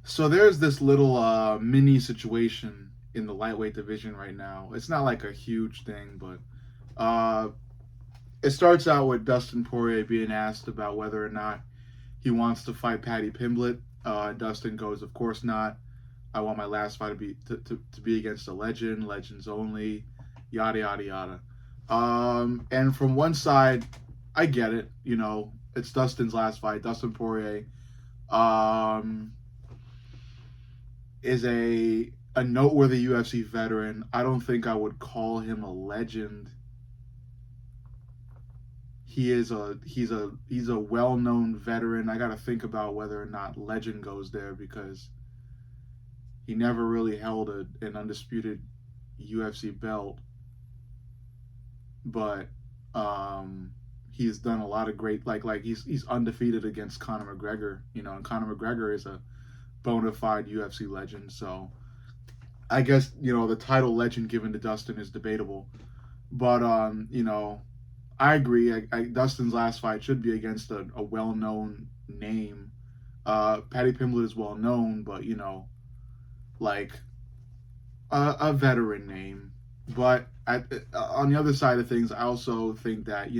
So there's this little mini situation in the lightweight division right now. It's not like a huge thing, but uh, it starts out with Dustin Poirier being asked about whether or not he wants to fight Paddy Pimblett. Dustin goes, "Of course not. I want my last fight to be against a legend, legends only, yada yada yada." And from one side, I get it. You know, it's Dustin's last fight. Dustin Poirier um, is a noteworthy UFC veteran. I don't think I would call him a legend. He's a well-known veteran. I got to think about whether or not legend goes there because he never really held an undisputed UFC belt, but he's done a lot of great he's undefeated against Conor McGregor, and Conor McGregor is a bona fide UFC legend. So I guess the title legend given to Dustin is debatable, but I agree. Dustin's last fight should be against a well-known name. Paddy Pimblett is well known, but like a veteran name. But on the other side of things, I also think that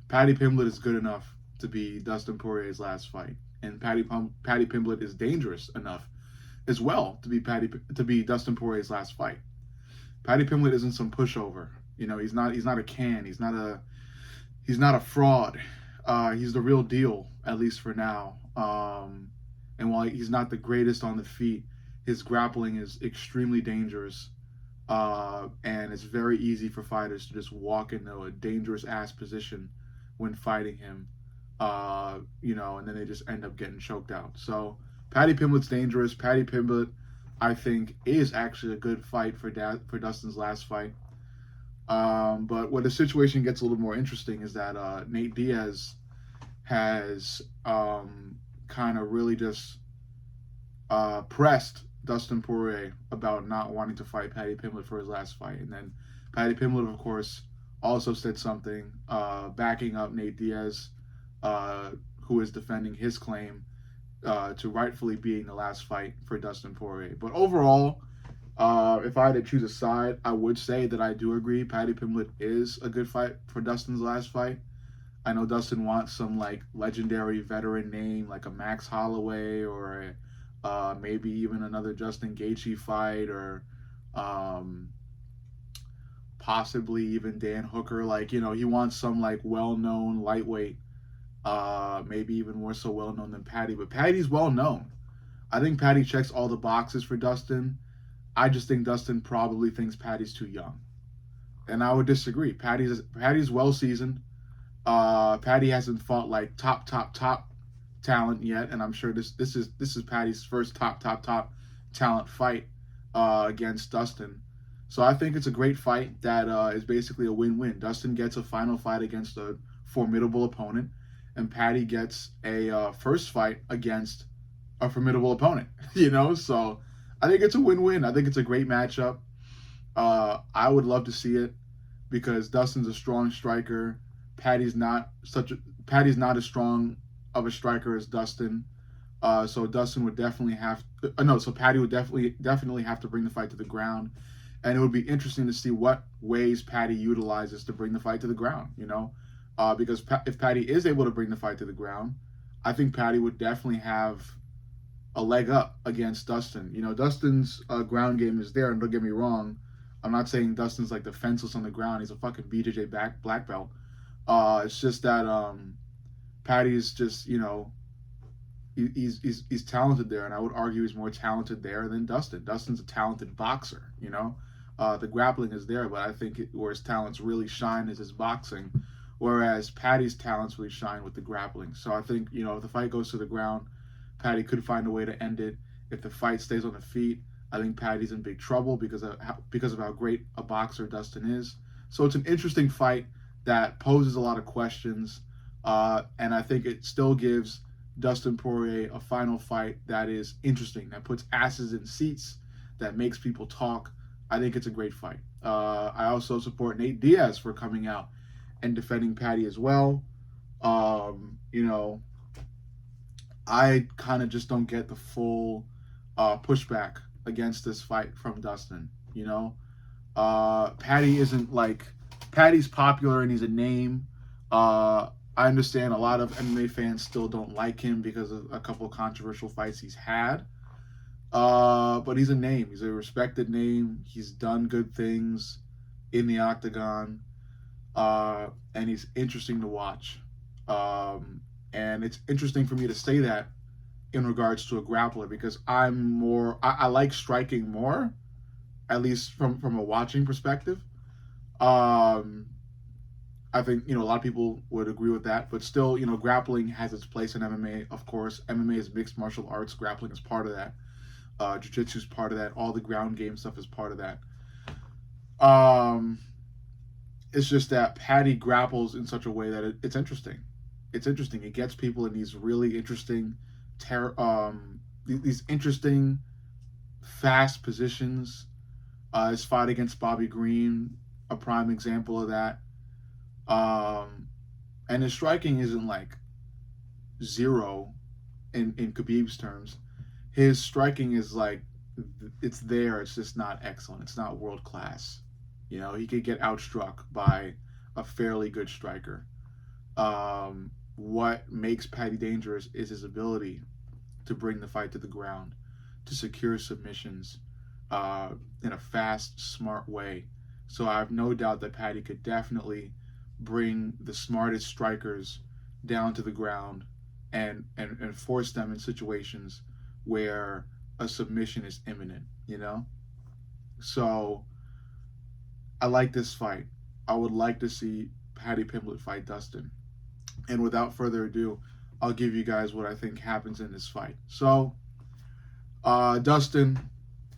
Paddy Pimblett is good enough to be Dustin Poirier's last fight, and Paddy Pimblett is dangerous enough as well to be Dustin Poirier's last fight. Paddy Pimblett isn't some pushover. He's not a can. He's not a fraud. He's the real deal, at least for now. And while he's not the greatest on the feet, his grappling is extremely dangerous. And it's very easy for fighters to just walk into a dangerous ass position when fighting him. And then they just end up getting choked out. So Paddy Pimblett's dangerous. Paddy Pimblett, I think, is actually a good fight for Dustin's last fight. But where the situation gets a little more interesting is that Nate Diaz has kind of really just pressed Dustin Poirier about not wanting to fight Paddy Pimblett for his last fight. And then Paddy Pimblett, of course, also said something backing up Nate Diaz, who is defending his claim to rightfully being the last fight for Dustin Poirier. But overall, if I had to choose a side, I would say that I do agree Paddy Pimblett is a good fight for Dustin's last fight. I know Dustin wants some like legendary veteran name like a Max Holloway or maybe even another Justin Gaethje fight or um, possibly even Dan Hooker. Like he wants some like well-known lightweight, maybe even more so well-known than Paddy. But Paddy's well-known. I think Paddy checks all the boxes for Dustin. I just think Dustin probably thinks Paddy's too young, and I would disagree. Paddy's well seasoned. Paddy hasn't fought like top talent yet, and I'm sure this is Paddy's first top talent fight against Dustin. So I think it's a great fight that is basically a win-win. Dustin gets a final fight against a formidable opponent, and Paddy gets a first fight against a formidable opponent. So I think it's a win-win. I think it's a great matchup. I would love to see it because Dustin's a strong striker. Paddy's not as strong of a striker as Dustin. So Dustin would definitely have no. So Paddy would definitely have to bring the fight to the ground, and it would be interesting to see what ways Paddy utilizes to bring the fight to the ground. Because if Paddy is able to bring the fight to the ground, I think Paddy would definitely have a leg up against Dustin. Dustin's ground game is there, and don't get me wrong. I'm not saying Dustin's like defenseless on the ground. He's a fucking BJJ black belt. It's just that Paddy's just he's talented there, and I would argue he's more talented there than Dustin. Dustin's a talented boxer. The grappling is there, but I think where his talents really shine is his boxing, whereas Paddy's talents really shine with the grappling. So I think if the fight goes to the ground, Paddy could find a way to end it. If the fight stays on the feet, I think Paddy's in big trouble because of how great a boxer Dustin is. So it's an interesting fight that poses a lot of questions, and I think it still gives Dustin Poirier a final fight that is interesting, that puts asses in seats, that makes people talk. I think it's a great fight. I also support Nate Diaz for coming out and defending Paddy as well. Um, you know, I kind of just don't get the full pushback against this fight from Dustin. You know, Paddy isn't like Paddy's popular and he's a name. I understand a lot of MMA fans still don't like him because of a couple of controversial fights he's had. But he's a name. He's a respected name. He's done good things in the octagon, and he's interesting to watch. And it's interesting for me to say that in regards to a grappler because I like striking more, at least from a watching perspective. Um, I think a lot of people would agree with that, but still grappling has its place in MMA. Of course, MMA is mixed martial arts. Grappling is part of that. Jiu-jitsu is part of that. All the ground game stuff is part of that. Um, it's just that Paddy grapples in such a way that it's interesting. It's interesting. It gets people in these really interesting, these interesting, fast positions. His fight against Bobby Green, a prime example of that. And his striking isn't like zero in Khabib's terms. His striking is like it's there. It's just not excellent. It's not world class. He could get outstruck by a fairly good striker. What makes Paddy dangerous is his ability to bring the fight to the ground, to secure submissions in a fast, smart way. So I have no doubt that Paddy could definitely bring the smartest strikers down to the ground and force them in situations where a submission is imminent. So I like this fight. I would like to see Paddy Pimblett fight Dustin. And without further ado, I'll give you guys what I think happens in this fight. So, Dustin,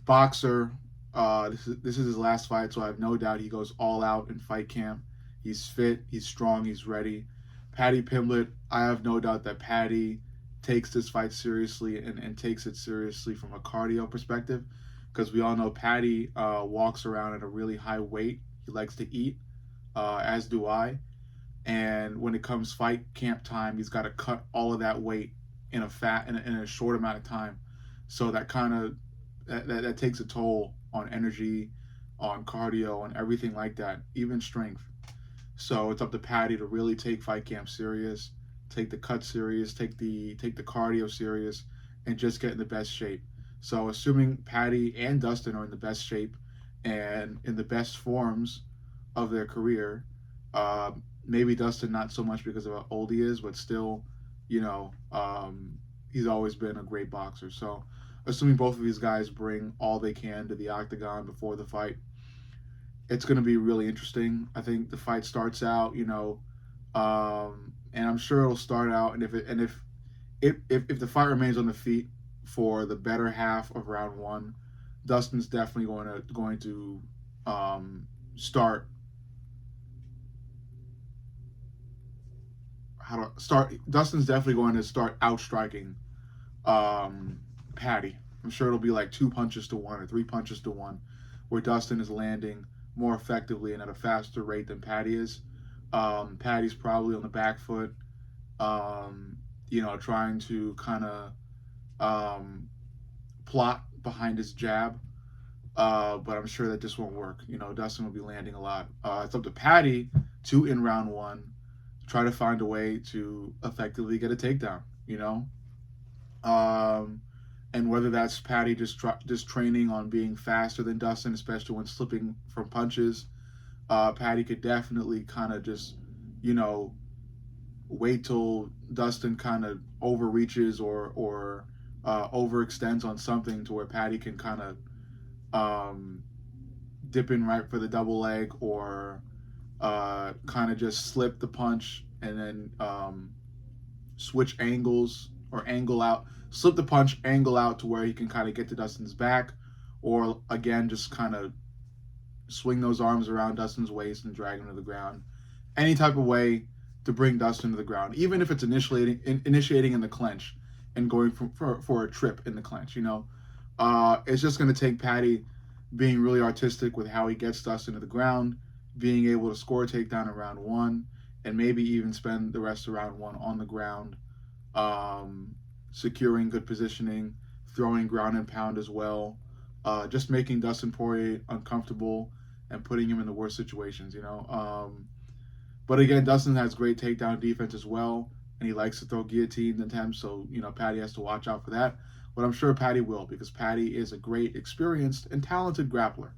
boxer, this is his last fight, so I have no doubt he goes all out in fight camp. He's fit, he's strong, he's ready. Paddy Pimblett, I have no doubt that Paddy takes this fight seriously and takes it seriously from a cardio perspective, because we all know Paddy walks around at a really high weight. He likes to eat, as do I. And when it comes fight camp time, he's got to cut all of that weight in a short amount of time. So that kind of that takes a toll on energy, on cardio, and everything like that, even strength. So it's up to Paddy to really take fight camp serious, take the cut serious, take the cardio serious, and just get in the best shape. So assuming Paddy and Dustin are in the best shape and in the best forms of their career, maybe Dustin not so much because of how old he is, but still, he's always been a great boxer. So assuming both of these guys bring all they can to the octagon before the fight, it's going to be really interesting. I think the fight starts out, and I'm sure it'll start out, and if the fight remains on the feet for the better half of round one, Dustin's definitely going to start. Dustin's definitely going to start outstriking Paddy. I'm sure it'll be like 2 punches to 1 or 3 punches to 1, where Dustin is landing more effectively and at a faster rate than Paddy is. Paddy's probably on the back foot, trying to kind of plot behind his jab. But I'm sure that just won't work. Dustin will be landing a lot. It's up to Paddy to, in round one, try to find a way to effectively get a takedown. And whether that's Paddy just training on being faster than Dustin, especially when slipping from punches, Paddy could definitely kind of just, wait till Dustin kind of overreaches or overextends on something to where Paddy can kind of dip in right for the double leg or kind of just slip the punch and then switch angles or angle out, slip the punch, angle out to where he can kind of get to Dustin's back, or again just kind of swing those arms around Dustin's waist and drag him to the ground. Any type of way to bring Dustin to the ground, even if it's initiating in the clinch and going for a trip in the clinch. It's just going to take Paddy being really artistic with how he gets Dustin to the ground, being able to score a takedown in round one, and maybe even spend the rest of round one on the ground, securing good positioning, throwing ground and pound as well, just making Dustin Poirier uncomfortable and putting him in the worst situations, you know. But again, Dustin has great takedown defense as well, and he likes to throw guillotine attempts, so, you know, Paddy has to watch out for that. But I'm sure Paddy will, because Paddy is a great, experienced, and talented grappler.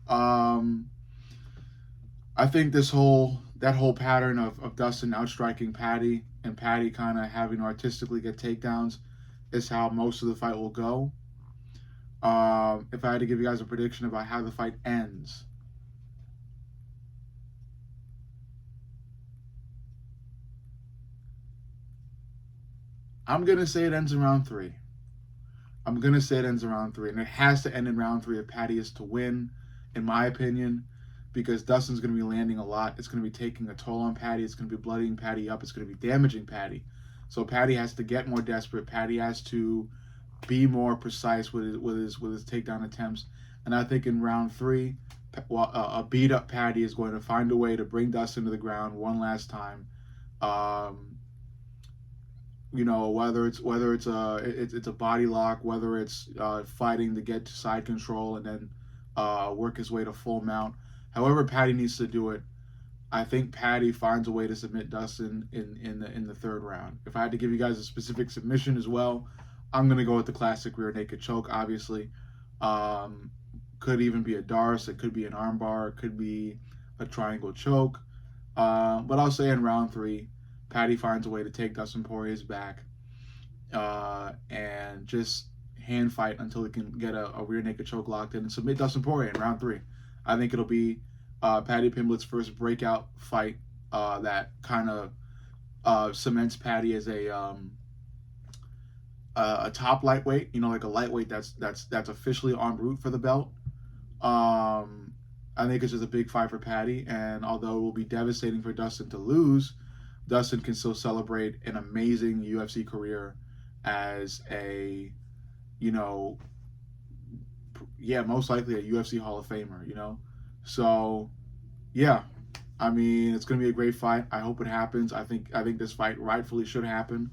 Um, I think that whole pattern of Dustin outstriking Paddy and Paddy kind of having to artistically get takedowns is how most of the fight will go. If I had to give you guys a prediction about how the fight ends, I'm gonna say it ends in round 3. I'm gonna say it ends in round 3, and it has to end in round 3 if Paddy is to win, in my opinion, because Dustin's gonna be landing a lot. It's gonna be taking a toll on Paddy. It's gonna be bloodying Paddy up. It's gonna be damaging Paddy. So Paddy has to get more desperate. Paddy has to be more precise with his takedown attempts. And I think in round 3, a beat up Paddy is going to find a way to bring Dustin to the ground one last time. You know, whether it's a body lock, whether it's fighting to get to side control and then work his way to full mount. However Paddy needs to do it, I think Paddy finds a way to submit Dustin in the 3rd round. If I had to give you guys a specific submission as well, I'm gonna go with the classic rear naked choke. Obviously, could even be a Darce. It could be an armbar. It could be a triangle choke. But I'll say in round 3, Paddy finds a way to take Dustin Poirier's back and just hand fight until he can get a rear naked choke locked in and submit Dustin Poirier in round 3. I think it'll be Paddy Pimblett's first breakout fight that kind of cements Paddy as a top lightweight, you know, like a lightweight that's officially en route for the belt. I think it's just a big fight for Paddy, and although it will be devastating for Dustin to lose, Dustin can still celebrate an amazing UFC career as a, you know, yeah, most likely a UFC Hall of Famer, you know. So, yeah, I mean, it's going to be a great fight. I hope it happens. I think this fight rightfully should happen,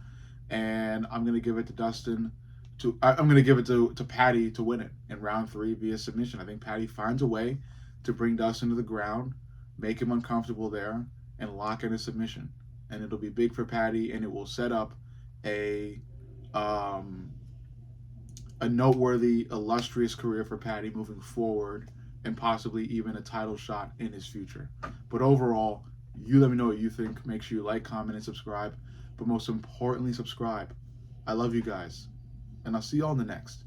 and I'm going to give it to Dustin. I'm going to give it to Paddy to win it in round 3 via submission. I think Paddy finds a way to bring Dustin to the ground, make him uncomfortable there, and lock in a submission. And it'll be big for Paddy, and it will set up a noteworthy, illustrious career for Paddy moving forward, and possibly even a title shot in his future. But overall, you let me know what you think. Make sure you like, comment, and subscribe. But most importantly, subscribe. I love you guys. And I'll see you all in the next.